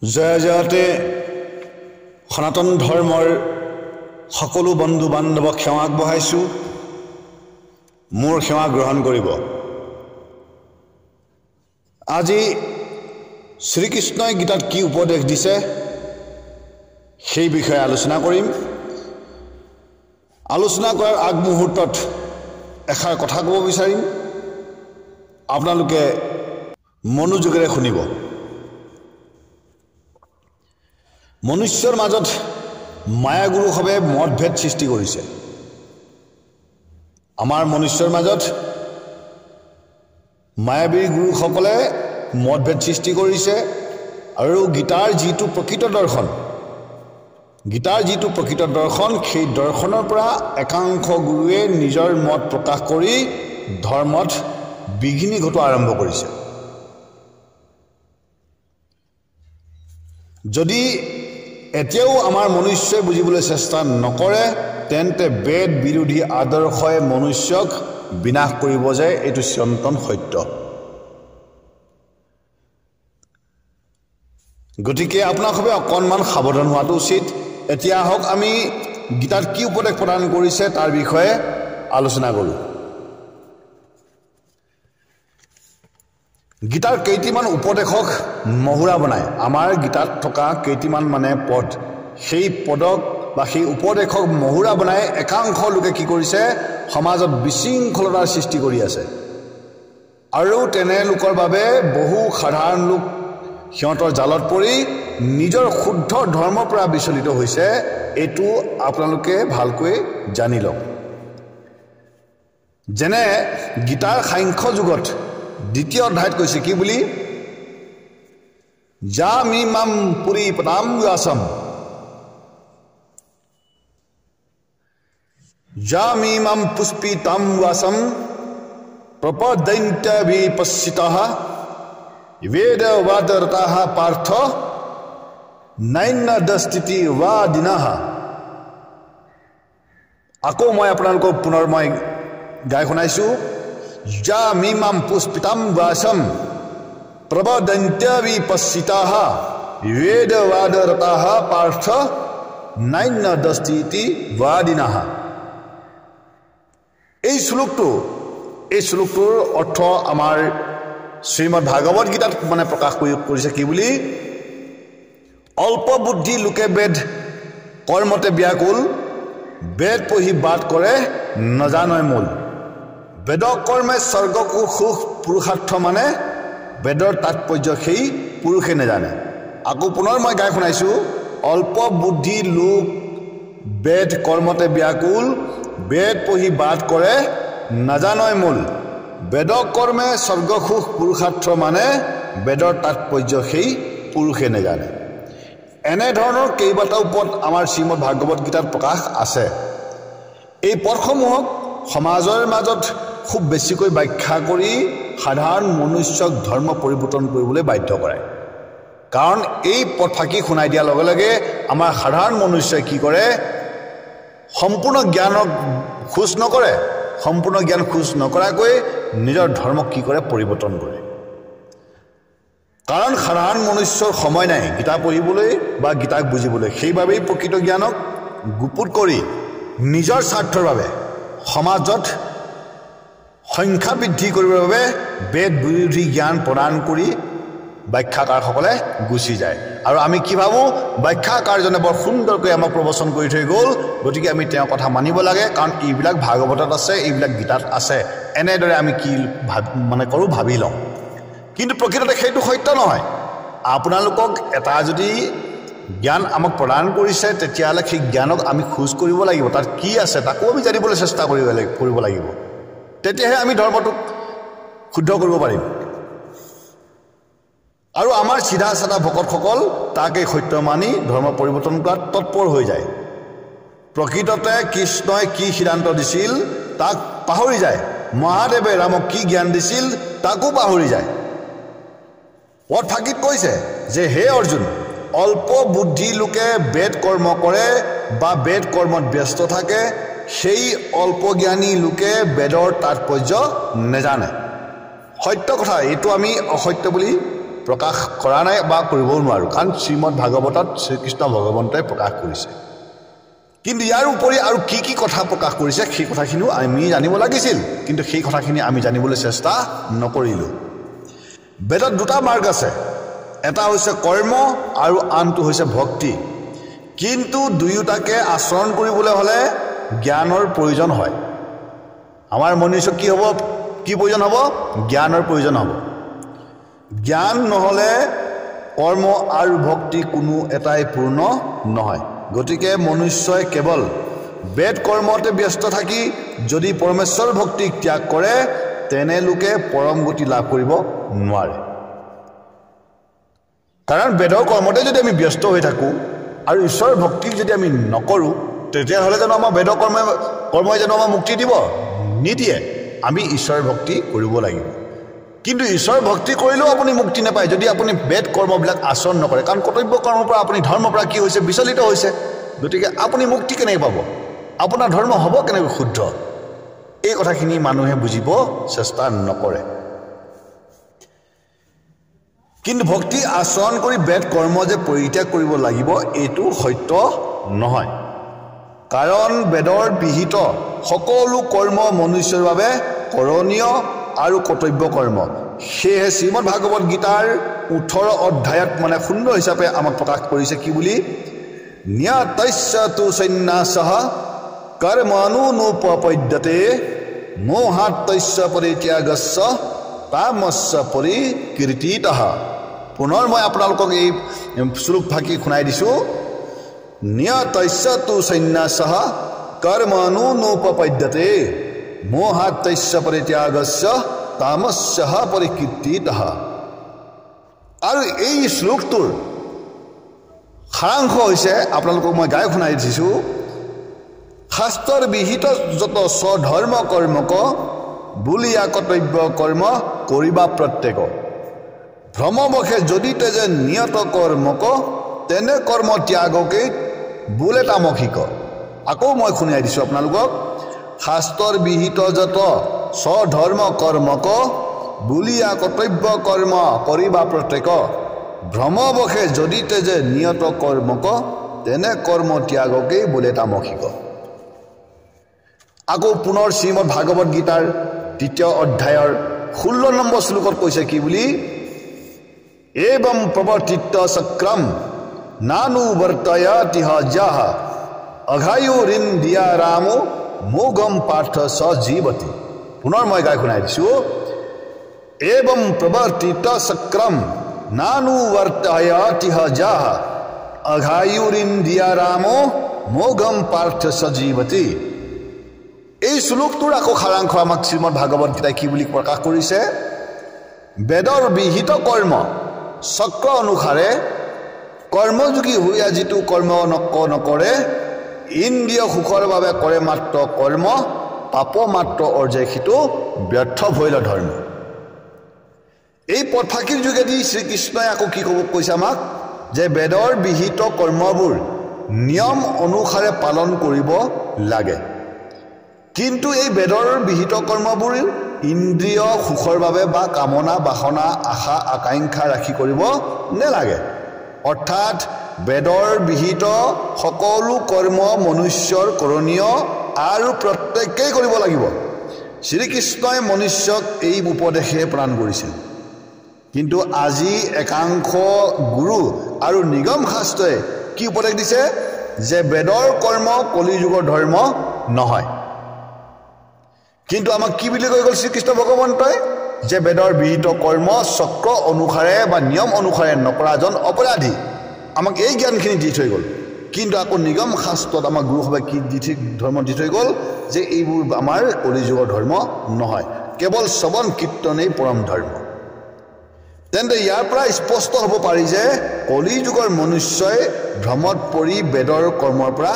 জয় জয়তে সনাতন ধৰ্মৰ সকলো বন্ধু বান্ধৱক সেৱা আগবঢ়াইছোঁ। মোৰ সেৱা গ্ৰহণ কৰিব। আজি শ্ৰীকৃষ্ণই গীতাত কি উপদেশ দিছে সেই বিষয়ে আলোচনা কৰিম। আলোচনা কৰাৰ আগমুহূৰ্তত এষাৰ কথা ক'ব বিচাৰিম, আপোনালোকে মনোযোগেৰে শুনিব। মনুষ্যৰ মাজত মায়াগুৰুসৱে মতভেদ সৃষ্টি কৰিছে। আমাৰ মনুষ্যৰ মাজত মায়াবী গুৰুসকলে মতভেদ সৃষ্টি কৰিছে আৰু গীতাৰ যিটো প্ৰকৃত দৰ্শন সেই দৰ্শনৰ পৰা একাংশ গুৰুৱে নিজৰ মত প্ৰকাশ কৰি ধৰ্মত বিঘিনি ঘটোৱা আৰম্ভ কৰিছে। যদি এতিয়াও আমাৰ মনুষ্যই বুজিবলৈ চেষ্টা নকৰে তেন্তে বেদ বিৰোধী আদৰ্শই মনুষ্যক বিনাশ কৰিব যায়, এইটো চিৰন্তন সত্য। গতিকে আপোনালোকে অকণমান সাৱধান হোৱাটো উচিত। এতিয়া আহক আমি গীতাত কি উপদেশ প্ৰদান কৰিছে তাৰ বিষয়ে আলোচনা কৰোঁ। গীতাৰ কেইটিমান উপদেশক মহুৰা বনাই আমাৰ গীতাত থকা কেইটিমান পদ, সেই পদক বা সেই উপদেশক মহুৰা বনাই একাংশ লোকে কি কৰিছে, সমাজত বিশৃংখলতাৰ সৃষ্টি কৰি আছে। আৰু তেনে লোকৰ বাবে বহু সাধাৰণ লোক সিহঁতৰ জালত পৰি নিজৰ শুদ্ধ ধৰ্মৰ পৰা বিচলিত হৈছে। এইটো আপোনালোকে ভালকৈ জানি লওক। যেনে গীতাৰ সাংখ্য যুগত দ্বিতীয় অধ্যায়ত কৈছে কি বুলি, যামিমাম পুৰী পদাম ব্যাসম যামিমাম পুষ্পিতাম ব্যাসম প্ৰপদন্ত্য বিপশ্চিতঃ বেদবাদৰতাঃ পাৰ্থ নান্যদস্তিতি বাদিনঃ। আকৌ মই আপোনালোকক পুনৰ গাই শুনাইছোঁ, যামিমাম পুষ্পিতাম ব্যাসম প্ৰপদন্ত্য বিপশ্চিতঃ বেদবাদৰতাঃ পাৰ্থ নান্যদস্তিতি বাদিনঃ। এই শ্লোকটোৰ অৰ্থ আমাৰ শ্ৰীমদ ভাগৱত গীতাত প্ৰকাশ কৰিছে কি বুলি, অল্প বুদ্ধি লোকে বেদ কৰ্মতে ব্যাকুল, বেদ পঢ়ি বাদ কৰে নজানয় মূল। বেদ কৰ্মে স্বৰ্গকো সুখ পুৰুষাৰ্থ বেদৰ তাৎপৰ্য সেই পুৰুষে নেজানে। আকৌ পুনৰ মই গাই শুনাইছোঁ, অল্প বুদ্ধি লোক বেদ কৰ্মতে ব্যাকুল, বেদ পঢ়ি বাদ কৰে নাজানয় মূল। বেদ কৰ্মে স্বৰ্গ সুখ পুৰুষাৰ্থ বেদৰ তাৎপৰ্য সেই পুৰুষে নেজানে। এনেধৰণৰ কেইবাটাও পদ আমাৰ শ্ৰীমদ ভাগৱত গীতাত প্ৰকাশ আছে। এই পদসমূহক সমাজৰ মাজত খুব বেছিকৈ ব্যাখ্যা কৰি সাধাৰণ মনুষ্যক ধৰ্ম পৰিৱৰ্তন কৰিবলৈ বাধ্য কৰায়। কাৰণ এই পদ ফাঁকি শুনাই দিয়াৰ লগে লগে আমাৰ সাধাৰণ মনুষ্যই কি কৰে, সম্পূৰ্ণ জ্ঞানক খোজ নকৰে, সম্পূৰ্ণ জ্ঞান খোজ নকৰাকৈ নিজৰ ধৰ্মক কি কৰে, পৰিৱৰ্তন কৰে। কাৰণ সাধাৰণ মনুষ্যৰ সময় নাই গীতা পঢ়িবলৈ বা গীতাক বুজিবলৈ। সেইবাবেই প্ৰকৃত জ্ঞানক গুপুত কৰি নিজৰ স্বাৰ্থৰ বাবে সমাজত সংখ্যা বৃদ্ধি কৰিবৰ বাবে বেদ বিৰোধী জ্ঞান প্ৰদান কৰি ব্যাখ্যাকাৰসকলে গুচি যায়। আৰু আমি কি ভাবোঁ, ব্যাখ্যাকাৰজনে বৰ সুন্দৰকৈ আমাক প্ৰবচন কৰি থৈ গ'ল, গতিকে আমি তেওঁৰ কথা মানিব লাগে, কাৰণ এইবিলাক ভাগৱতত আছে, এইবিলাক গীতাত আছে। এনেদৰে আমি কি কৰোঁ, ভাবি লওঁ। কিন্তু প্ৰকৃততে সেইটো সত্য নহয়। আপোনালোকক এটা যদি জ্ঞান আমাক প্ৰদান কৰিছে তেতিয়াহ'লে সেই জ্ঞানক আমি খোজ কৰিব লাগিব। তাত কি আছে তাকো আমি জানিবলৈ চেষ্টা কৰিব লাগিব। তেতিয়াহে আমি ধৰ্মটোক শুদ্ধ কৰিব পাৰিম। আৰু আমাৰ চিধা চাধা ভকতসকল তাকে সত্য মানি ধৰ্ম পৰিৱৰ্তন কৰাত তৎপৰ হৈ যায়। প্ৰকৃততে কৃষ্ণই কি সিদ্ধান্ত দিছিল তাক পাহৰি যায়। মহাদেৱে ৰামক কি জ্ঞান দিছিল তাকো পাহৰি যায়। পদ ফাঁকিত কৈছে যে হে অৰ্জুন, অল্প বুদ্ধি লোকে বেদ কৰ্ম কৰে বা বেদ কৰ্মত ব্যস্ত থাকে, সেই অল্পজ্ঞানী লোকে বেদৰ তাৎপৰ্য নেজানে। সত্য কথা, এইটো আমি অসত্য বুলি প্ৰকাশ কৰা নাই বা কৰিবও নোৱাৰোঁ কাৰণ শ্ৰীমদ ভাগৱতত শ্ৰীকৃষ্ণ ভগৱন্তই প্ৰকাশ কৰিছে কিন্তু ইয়াৰ উপৰি আৰু কি কথা প্ৰকাশ কৰিছে সেই কথাখিনিও আমি জানিব লাগিছিল কিন্তু সেই কথাখিনি আমি জানিবলৈ চেষ্টা নকৰিলোঁ বেদত দুটা মাৰ্গ আছে এটা হৈছে কৰ্ম আৰু আনটো হৈছে ভক্তি কিন্তু দুয়োটাকে আচৰণ কৰিবলৈ হ'লে জ্ঞানৰ প্ৰয়োজন হয় আমাৰ মনুষ্য কি হ'ব কি প্ৰয়োজন হ'ব জ্ঞানৰ প্ৰয়োজন হ'ব জ্ঞান নহ'লে কৰ্ম আৰু ভক্তি কোনো এটাই পূৰ্ণ নহয় গতিকে মনুষ্যই কেৱল বেদ কৰ্মতে ব্যস্ত থাকি যদি পৰমেশ্বৰ ভক্তিক ত্যাগ কৰে তেনে লোকে পৰম গতি লাভ কৰিব নোৱাৰে কাৰণ বেদৰ কৰ্মতে যদি আমি ব্যস্ত হৈ থাকোঁ আৰু ঈশ্বৰ ভক্তিক যদি আমি নকৰোঁ তেতিয়াহ'লে জানো আমাৰ বেদৰ কৰ্মই জানো আমাৰ মুক্তি দিব নিদিয়ে আমি ঈশ্বৰ ভক্তি কৰিব লাগিব কিন্তু ঈশ্বৰ ভক্তি কৰিলেও আপুনি মুক্তি নাপায় যদি আপুনি বেদ কৰ্মবিলাক আচৰণ নকৰে কাৰণ কৰ্তব্য কৰ্মৰ পৰা আপুনি ধৰ্মৰ পৰা কি হৈছে বিচলিত হৈছে গতিকে আপুনি মুক্তি কেনেকৈ পাব আপোনাৰ ধৰ্ম হ'ব কেনেকৈ শুদ্ধ এই কথাখিনি মানুহে বুজিব চেষ্টা নকৰে কিন্তু ভক্তি আচৰণ কৰি বেদ কৰ্ম যে পৰিত্যাগ কৰিব লাগিব এইটো সত্য নহয় কাৰণ বেদৰ বিহিত সকলো কৰ্ম মনুষ্যৰ বাবে কৰণীয় আৰু কৰ্তব্য কৰ্ম সেয়ে শ্ৰীমদ ভাগৱত গীতাৰ 18 অধ্যায়ত মানে সুন্দৰ হিচাপে আমাক প্ৰকাশ কৰিছে কি বুলি ন্যাতস্য তু সন্ন্যাসঃ কৰ্মানুপপদ্যতে মোহাত্তস্য পৰিত্যাগস্য তামস্য পৰিকীৰ্তিতঃ পুনৰ মই আপোনালোকক এই শ্লোক ভাগি শুনাই দিছোঁ ন্যাতস্য তু সন্ন্যাসঃ কৰ্মানুপপদ্যতে মোহাত্তস্য পৰিত্যাগস্য তামস্য পৰিকীৰ্তিতঃ আৰু এই শ্লোকটোৰ সাৰাংশ হৈছে আপোনালোকক মই গাই শুনাই দিছোঁ শাস্ত্ৰৰ বিহিত যত স্বধৰ্ম কৰ্মক বুলিয়া কৰ্তব্য কৰ্ম কৰিবা প্ৰত্যেক ভ্ৰমবশে যদি তেজে নিয়ত কৰ্মক তেনে কৰ্ম ত্যাগকে বোলে তামসিক আকৌ মই শুনাই দিছোঁ আপোনালোকক শাস্ত্ৰৰ বিহিত যত স্বধৰ্ম কৰ্মক বুলিয়া কৰ্তব্য কৰ্ম কৰিবা প্ৰত্যেক ভ্ৰমবশে যদি তেজে নিয়ত কৰ্মক তেনে কৰ্ম ত্যাগকে বোলে তামসিক আকৌ পুনৰ শ্ৰীমদ ভাগৱত গীতাৰ 3 অধ্যায়ৰ 16 নম্বৰ শ্লোকত কৈছে কি বুলি एवं प्रवर्तित चक्रम नानुवर्तयति जः अघायुरिन्द्रिया रामो मोगम पार्थ स जीवति पुनर् मैं गाय शुनाई दिसु एवं प्रवर्तित चक्रम नानुवर्तयति जः अघायुरिन्द्रिया रामो मोगम पार्थ स जीवति এই শ্লোকটোৰ আকৌ সাৰাংশ আমাক শ্ৰীমদ ভাগৱত গীতাই কি বুলি প্ৰকাশ কৰিছে বেদৰ বিহিত কৰ্ম চক্ৰ অনুসাৰে কৰ্মযোগী হৈ যিটো কৰ্ম নকৰে ইন্দ্ৰিয় সুখৰ বাবে কৰে মাত্ৰ কৰ্ম পাপ মাত্ৰ অৰ্জে সিটো ব্যৰ্থ ভৈল ধৰ্ম এই পথফাকিৰ যোগেদি শ্ৰীকৃষ্ণই আকৌ কি ক'ব কৈছে আমাক যে বেদৰ বিহিত কৰ্মবোৰ নিয়ম অনুসাৰে পালন কৰিব লাগে কিন্তু এই বেদৰ বিহিত কৰ্মবোৰ ইন্দ্ৰিয় সুখৰ বাবে বা কামনা বাসনা আশা আকাংক্ষা ৰাখি কৰিব নেলাগে অৰ্থাৎ বেদৰ বিহিত সকলো কৰ্ম মনুষ্যৰ কৰণীয় আৰু প্ৰত্যেকেই কৰিব লাগিব শ্ৰীকৃষ্ণই মনুষ্যক এই উপদেশে প্ৰদান কৰিছিল কিন্তু আজি একাংশ গুৰু আৰু নিগম শাস্ত্ৰই কি উপদেশ দিছে যে বেদৰ কৰ্ম কলিযুগৰ ধৰ্ম নহয় কিন্তু আমাক কি বুলি কৈ গ'ল শ্ৰীকৃষ্ণ ভগৱন্তই যে বেদৰ বিহিত কৰ্ম চক্ৰ অনুসাৰে বা নিয়ম অনুসাৰে নকৰাজন অপৰাধী আমাক এই জ্ঞানখিনি দি থৈ গ'ল কিন্তু আকৌ নিগম শাস্ত্ৰত আমাক গুৰুসভাই কি ধৰ্ম দি থৈ গ'ল যে এইবোৰ আমাৰ কলিযুগৰ ধৰ্ম নহয় কেৱল শ্ৰৱণ কীৰ্তনেই পৰম ধৰ্ম তেন্তে ইয়াৰ পৰা স্পষ্ট হ'ব পাৰি যে কলিযুগৰ মনুষ্যই ভ্ৰমত পৰি বেদৰ কৰ্মৰ পৰা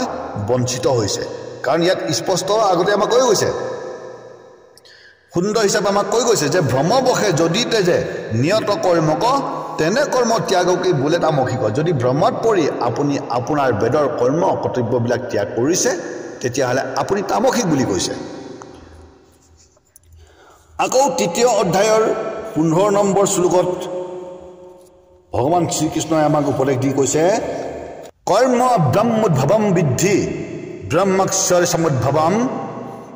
বঞ্চিত হৈছে কাৰণ ইয়াত স্পষ্ট আগতে আমাক কৈ গৈছে সুন্দৰ হিচাপে আমাক কৈ গৈছে যে ভ্ৰমবশে যদি তেজে নিয়ত কৰ্মক তেনে কৰ্ম ত্যাগকে বোলে তামসিক যদি ভ্ৰমত পৰি আপুনি আপোনাৰ বেদৰ কৰ্ম কৰ্তব্যবিলাক ত্যাগ কৰিছে তেতিয়াহ'লে আপুনি তামসিক বুলি কৈছে আকৌ 3 অধ্যায়ৰ 15 নম্বৰ শ্লোকত ভগৱান শ্ৰীকৃষ্ণই আমাক উপদেশ দি কৈছে কৰ্ম ব্ৰহ্মোদ্ভৱম বিদ্ধি ব্ৰহ্মক্ষৰ সমুদ্ভৱম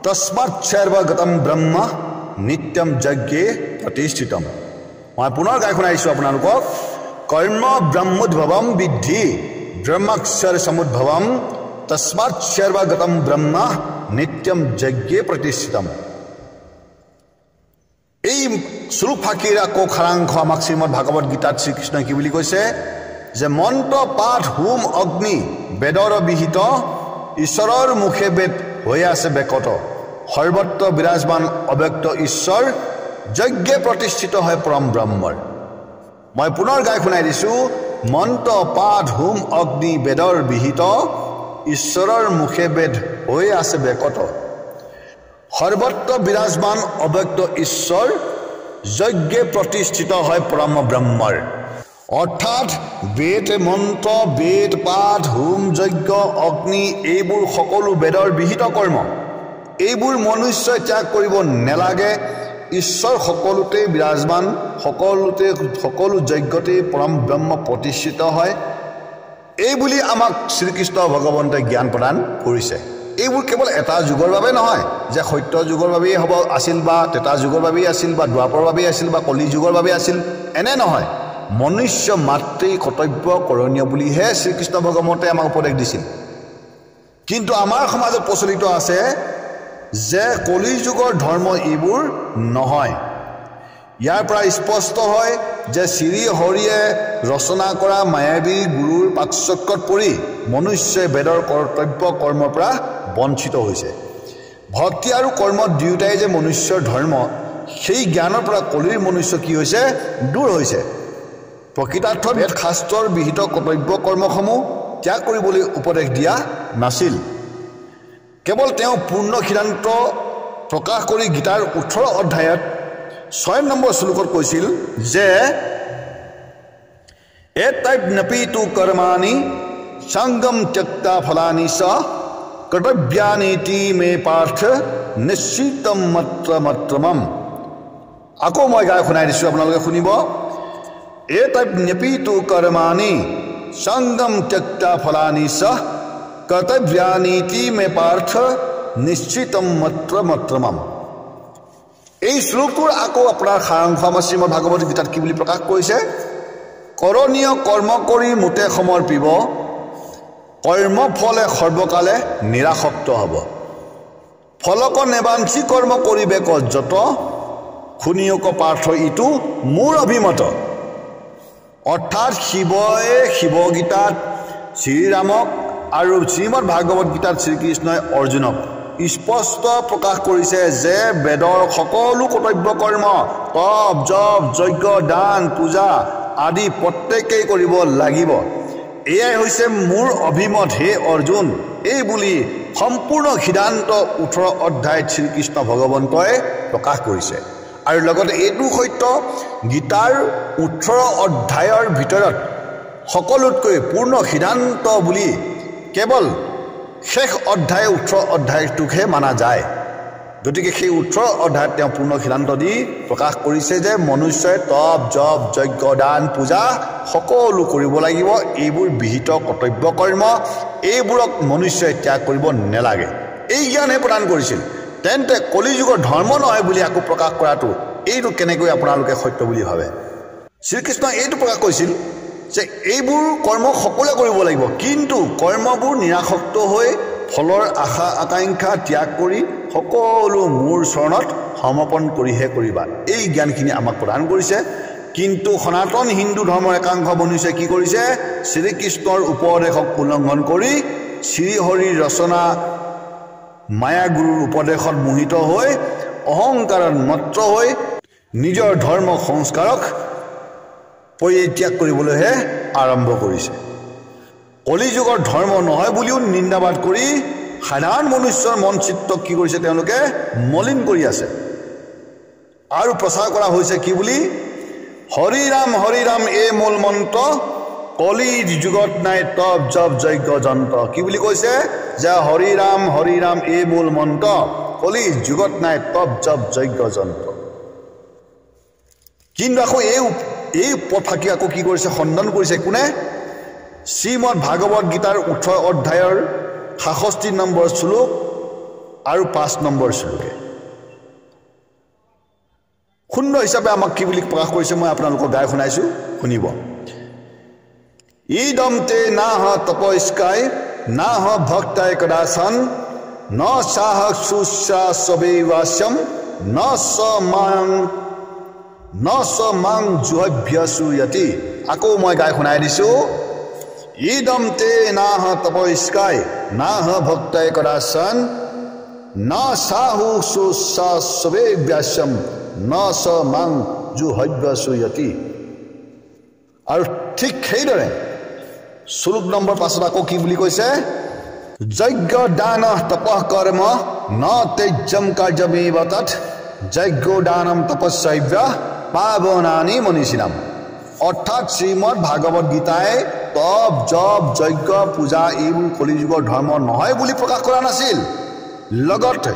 তস্মাৎ সৰ্বগতম ব্ৰহ্ম নিত্যম যজ্ঞে প্ৰতিষ্ঠিতম মই পুনৰ গাই শুনাইছোঁ আপোনালোকক কৰ্ম ব্ৰহ্মোদ্ভৱম বিদ্ধি ব্ৰহ্মক্ষৰ সমুদ্ভৱম তস্মাৎ সৰ্বগতম ব্ৰহ্ম নিত্যম যজ্ঞে প্ৰতিষ্ঠিতম এই শ্লোক ফাঁকিৰ আকৌ সাৰাংশ আমাক শ্ৰীমদ ভাগৱত গীতাত শ্ৰীকৃষ্ণই কি বুলি কৈছে যে মন্ত্ৰ পাঠ হোম অগ্নি বেদৰ বিহিত ঈশ্বৰৰ মুখে বেদ হৈ আছে বেকত সৰ্বত্ৰ বিৰাজমান অব্যক্ত ঈশ্বৰ যজ্ঞে প্ৰতিষ্ঠিত হয় পৰম ব্ৰহ্মৰ মই পুনৰ গাই শুনাই দিছোঁ মন্ত্ৰ পাঠ হোম অগ্নি বেদৰ বিহিত ঈশ্বৰৰ মুখে বেদ হৈ আছে বেকত সৰ্বত্ৰ বিৰাজমান অব্যক্ত ঈশ্বৰ যজ্ঞে প্ৰতিষ্ঠিত হয় পৰম ব্ৰহ্মৰ অৰ্থাৎ বেদ মন্ত্ৰ বেদ পাঠ হোম যজ্ঞ অগ্নি এইবোৰ সকলো বেদৰ বিহিত কৰ্ম এইবোৰ মনুষ্যই ত্যাগ কৰিব নেলাগে ঈশ্বৰ সকলোতে বিৰাজমান সকলো যজ্ঞতে পৰম ব্ৰহ্ম প্ৰতিষ্ঠিত হয় এই বুলি আমাক শ্ৰীকৃষ্ণ ভগৱন্তই জ্ঞান প্ৰদান কৰিছে এইবোৰ কেৱল এটা যুগৰ বাবে নহয় যে সত্য যুগৰ বাবেই হ'ব আছিল বা তেতা যুগৰ বাবেই আছিল বা দ্বাপৰৰ বাবেই আছিল বা কলি যুগৰ বাবে আছিল এনে নহয় মনুষ্য মাত্ৰেই কৰ্তব্য কৰণীয় বুলিহে শ্ৰীকৃষ্ণ ভগৱন্তই আমাক উপদেশ দিছিল কিন্তু আমাৰ সমাজত প্ৰচলিত আছে যে কলি যুগৰ ধৰ্ম এইবোৰ নহয় ইয়াৰ পৰা স্পষ্ট হয় যে শ্ৰী হৰিয়ে ৰচনা কৰা মায়াবী গুৰুৰ পাকচক্ৰত পৰি মনুষ্যই বেদৰ কৰ্তব্য কৰ্মৰ পৰা বঞ্চিত হৈছে ভক্তি আৰু কৰ্ম দুয়োটাই যে মনুষ্যৰ ধৰ্ম সেই জ্ঞানৰ পৰা কলিৰ মনুষ্য কি হৈছে দূৰ হৈছে প্ৰকৃতাৰ্থত বেদ শাস্ত্ৰৰ বিহিত কৰ্তব্য কৰ্মসমূহ ত্যাগ কৰিবলৈ উপদেশ দিয়া নাছিল কেৱল তেওঁ পূৰ্ণ সিদ্ধান্ত প্ৰকাশ কৰি গীতাৰ 18 অধ্যায়ত 6 নম্বৰ শ্লোকত কৈছিল যে এতৈপ্নপি কৰ্মাণি সংগম ত্যক্তা ফলানি চ কৰ্তব্যানীতি মে পাৰ্থ নিশ্চিতম মাত্ৰমম আকৌ মই গাই শুনাই দিছোঁ আপোনালোকে শুনিব এতৈপ্নপি কৰ্মাণি সংগম ত্যক্তা ফলানি চ কৰ্তব্যানীতি মে পাৰ্থ নিশ্চিতম মাত্ৰমম এই শ্লোকটোৰ আকৌ আপোনাৰ সাৰাংশ আমাৰ শ্ৰীমদ ভাগৱত গীতাত কি বুলি প্ৰকাশ কৰিছে কৰণীয় কৰ্ম কৰি মোতে সমৰ্পিব কৰ্ম ফলে সৰ্বকালে নিৰাসক্ত হ'ব ফলক নেবাঞ্চি কৰ্ম কৰিবে যত শুনিয়ক পাৰ্থ ইটো মোৰ অভিমত অৰ্থাৎ শিৱয়ে শিৱগীতাত শ্ৰীৰামক আৰু শ্ৰীমদ ভাগৱত গীতাত শ্ৰীকৃষ্ণই অৰ্জুনক স্পষ্ট প্ৰকাশ কৰিছে যে বেদৰ সকলো কৰ্তব্য কৰ্ম তপ জপ যজ্ঞ দান পূজা আদি প্ৰত্যেকেই কৰিব লাগিব এয়াই হৈছে মোৰ অভিমত হে অৰ্জুন এই বুলি সম্পূৰ্ণ সিদ্ধান্ত 18 অধ্যায়ত শ্ৰীকৃষ্ণ ভগৱন্তই প্ৰকাশ কৰিছে আৰু লগতে এইটো সত্য গীতাৰ 18 অধ্যায়ৰ ভিতৰত সকলোতকৈ পূৰ্ণ সিদ্ধান্ত বুলি কেৱল শেষ অধ্যায় 18 অধ্যায়টোকহে মানা যায় গতিকে সেই 18 অধ্যায়ত তেওঁ পূৰ্ণ সিদ্ধান্ত দি প্ৰকাশ কৰিছে যে মনুষ্যই তপ জপ যজ্ঞ দান পূজা সকলো কৰিব লাগিব এইবোৰ বিহিত কৰ্তব্য কৰ্ম এইবোৰক মনুষ্যই ত্যাগ কৰিব নেলাগে এই জ্ঞানহে প্ৰদান কৰিছিল তেন্তে কলি যুগৰ ধৰ্ম নহয় বুলি আকৌ প্ৰকাশ কৰাটো এইটো কেনেকৈ আপোনালোকে সত্য বুলি ভাবে শ্ৰীকৃষ্ণ এইটো প্ৰকাশ কৰিছিল যে এইবোৰ কৰ্ম সকলোৱে কৰিব লাগিব কিন্তু কৰ্মবোৰ নিৰাসক্ত হৈ ফলৰ আশা আকাংক্ষা ত্যাগ কৰি সকলো মোৰ চৰণত সমৰ্পণ কৰিহে কৰিবা এই জ্ঞানখিনি আমাক প্ৰদান কৰিছে কিন্তু সনাতন হিন্দু ধৰ্মৰ একাংশ মনুষ্যই কি কৰিছে শ্ৰীকৃষ্ণৰ উপদেশক উলংঘন কৰি শ্ৰীহৰিৰ ৰচনা মায়াগুৰুৰ উপদেশত মোহিত হৈ অহংকাৰত মত্ত হৈ নিজৰ ধৰ্ম সংস্কাৰক পৰিত্যাগ কৰিবলৈহে আৰম্ভ কৰিছে কলি যুগৰ ধৰ্ম নহয় বুলিও নিন্দাবাদ কৰি সাধাৰণ মনুষ্যৰ মন চিত্তক কি কৰিছে তেওঁলোকে মলিন কৰি আছে আৰু প্ৰচাৰ কৰা হৈছে কি বুলি হৰি ৰাম এই মূল মন্ত্ৰ কলি যুগত নাই তপ জপ যজ্ঞ যন্ত্ৰ কি বুলি কৈছে যে হৰি ৰাম এই মূল মন্ত্ৰ কলি যুগত নাই তপ জপ যজ্ঞ যন্ত্ৰ কিন্তু আকৌ এই পথ ফাঁকি আকৌ কি কৰিছে খণ্ডন কৰিছে কোনে শ্ৰীমদ ভাগৱত গীতাৰ 18 অধ্যায়ৰ 66 নম্বৰ শ্লোক আৰু 5 নম্বৰ শ্লোকে সুন্দৰ হিচাপে আমাক কি বুলি প্ৰকাশ কৰিছে মই আপোনালোকক গাই শুনাইছো শুনিব ইদম তে নাহ তপস্কায় নাহ ভক্তায় কদাসন ন সাহ সুসা সবেবাস্যম ন মাং জুহভ্যসুয়তি আকৌ মই গাই শুনাই দিছো ইদম তে নাহ তপস্কায় নাহ ভক্তায় কদাসন ন সাহু সুসা সবেবাস্যম ন মাং জুহভ্যসুয়তি আৰু ঠিক সেইদৰে শ্লোক নম্বৰ 5 আকৌ কি বুলি কৈছে যজ্ঞ দান তপঃ কৰ্ম ন তেজ্যম কাৰ্যমেব তৎ যজ্ঞ দানম তপস্যৈব্য পাবনানি মনীষিণাম অৰ্থাৎ শ্ৰীমদ ভাগৱত গীতাই তপ জপ যজ্ঞ পূজা এইবোৰ কলিযুগৰ ধৰ্ম নহয় বুলি প্ৰকাশ কৰা নাছিল লগতে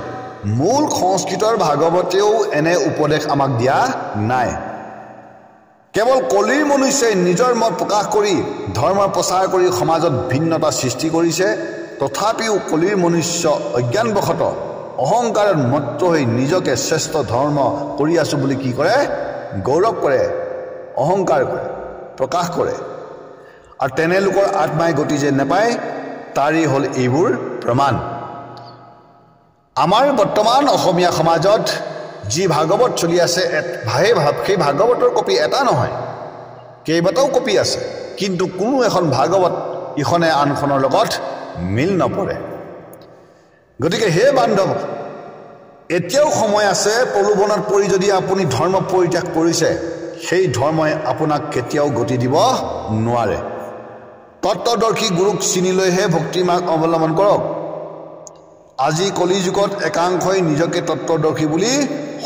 মূল সংস্কৃতৰ ভাগৱতেও এনে উপদেশ আমাক দিয়া নাই কেৱল কলিৰ মনুষ্যই নিজৰ মত প্ৰকাশ কৰি ধৰ্ম প্ৰচাৰ কৰি সমাজত ভিন্নতা সৃষ্টি কৰিছে তথাপিও কলিৰ মনুষ্য অজ্ঞানবশত অহংকাৰত মত্ত হৈ নিজকে শ্ৰেষ্ঠ ধৰ্ম কৰি আছো বুলি কি কৰে গৌৰৱ কৰে অহংকাৰ কৰে প্ৰকাশ কৰে আৰু তেনে লোকৰ আত্মাই গতি যে নাপায় তাৰি হল এইবোৰ প্ৰমাণ আমাৰ বৰ্তমান অসমীয়া সমাজত যি ভাগৱত চলি আছে সেই ভাগৱতৰ কপি এটা নহয় কেইবাটাও কপি আছে কিন্তু কোনো এখন ভাগৱত ইখনে আনখনৰ লগত মিল নপৰে গতিকে হে বান্ধৱ এতিয়াও সময় আছে প্ৰলোভনত পৰি যদি আপুনি ধৰ্ম পৰিত্যাগ কৰিছে সেই ধৰ্মই আপোনাক কেতিয়াও গতি দিব নোৱাৰে তত্ত্বদৰ্শী গুৰুক চিনি লৈহে ভক্তি মাৰ্গ অৱলম্বন কৰক আজি কলিযুগত একাংশই নিজকে তত্ত্বদৰ্শী বুলি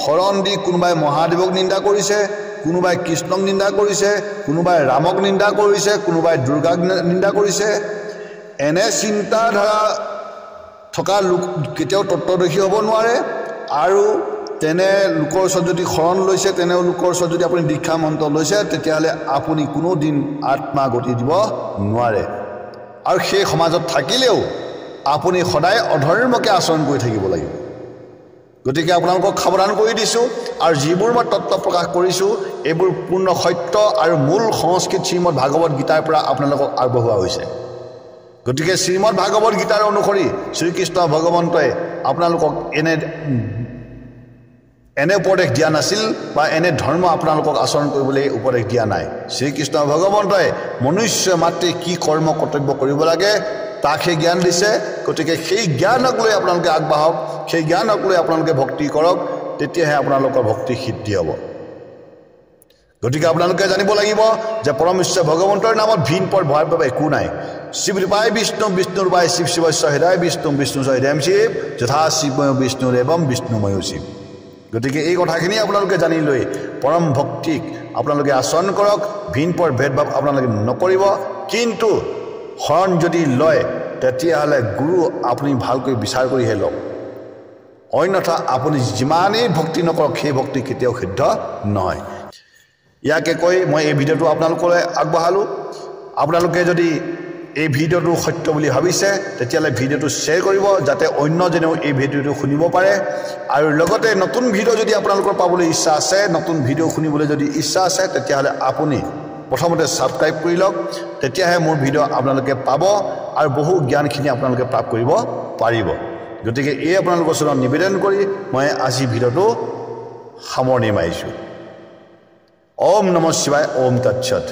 শৰণ দি কোনোবাই মহাদেৱক নিন্দা কৰিছে কোনোবাই কৃষ্ণক নিন্দা কৰিছে কোনোবাই ৰামক নিন্দা কৰিছে কোনোবাই দুৰ্গাক নিন্দা কৰিছে এনে চিন্তাধাৰা থকা লোক কেতিয়াও তত্ত্বদৰ্শী হ'ব নোৱাৰে আৰু তেনে লোকৰ ওচৰত যদি শৰণ লৈছে তেনে লোকৰ ওচৰত যদি আপুনি দীক্ষা মন্ত্ৰ লৈছে তেতিয়াহ'লে আপুনি কোনো দিন আত্মা গতি দিব নোৱাৰে আৰু সেই সমাজত থাকিলেও আপুনি সদায় অধৰ্মকে আচৰণ কৰি থাকিব লাগিব গতিকে আপোনালোকক সাৱধান কৰি দিছোঁ আৰু যিবোৰ মই তত্ত্ব প্ৰকাশ কৰিছোঁ এইবোৰ পূৰ্ণ সত্য আৰু মূল সংস্কৃত শ্ৰীমদ ভাগৱত গীতাৰ পৰা আপোনালোকক আগবঢ়োৱা হৈছে গতিকে শ্ৰীমদ ভাগৱত গীতাৰ অনুসৰি শ্ৰীকৃষ্ণ ভগৱন্তই আপোনালোকক এনে উপদেশ দিয়া নাছিল বা এনে ধৰ্ম আপোনালোকক আচৰণ কৰিবলৈ উপদেশ দিয়া নাই শ্ৰীকৃষ্ণ ভগৱন্তই মনুষ্য মাতৃ কি কৰ্ম কৰ্তব্য কৰিব লাগে তাকে জ্ঞান দিছে গতিকে সেই জ্ঞানক লৈ আপোনালোকে আগবাঢ়ক সেই জ্ঞানক লৈ আপোনালোকে ভক্তি কৰক তেতিয়াহে আপোনালোকৰ ভক্তি সিদ্ধি হ'ব গতিকে আপোনালোকে জানিব লাগিব যে পৰমেশ্বৰ ভগৱন্তৰ নামত ভিন পৰ ভয় পাব একো নাই শিৱৰূপায় বিষ্ণু বিষ্ণুৰূপায় শিৱ শিৱস্য হৃদয় বিষ্ণু বিষ্ণু হৃদয়ম শিৱ যথা শিৱময় বিষ্ণুৰ এৱম বিষ্ণুময় শিৱ গতিকে এই কথাখিনি আপোনালোকে জানি লৈ পৰম ভক্তিক আপোনালোকে আচৰণ কৰক ভিন পৰ ভেদভাৱ আপোনালোকে নকৰিব কিন্তু শৰণ যদি লয় তেতিয়াহ'লে গুৰু আপুনি ভালকৈ বিচাৰ কৰিহে লওক অন্যথা আপুনি যিমানেই ভক্তি নকৰক সেই ভক্তি কেতিয়াও সিদ্ধ নহয় ইয়াকে কৈ মই এই ভিডিঅ'টো আপোনালোকলৈ আগবঢ়ালোঁ আপোনালোকে যদি এই ভিডিঅ'টো সত্য বুলি ভাবিছে তেতিয়াহ'লে ভিডিঅ'টো শ্বেয়াৰ কৰিব যাতে অন্যজনেও এই ভিডিঅ'টো শুনিব পাৰে আৰু লগতে নতুন ভিডিঅ' যদি আপোনালোকৰ পাবলৈ ইচ্ছা আছে নতুন ভিডিঅ' শুনিবলৈ যদি ইচ্ছা আছে তেতিয়াহ'লে আপুনি প্ৰথমতে ছাবস্ক্ৰাইব কৰি লওক তেতিয়াহে মোৰ ভিডিঅ' আপোনালোকে পাব আৰু বহু জ্ঞানখিনি আপোনালোকে প্ৰাপ্ত কৰিব পাৰিব গতিকে এই আপোনালোকৰ ওচৰত নিবেদন কৰি মই আজি ভিডিঅ'টো সামৰণি মাৰিছোঁ ওম নমঃ শিৱায় ওম তৎসৎ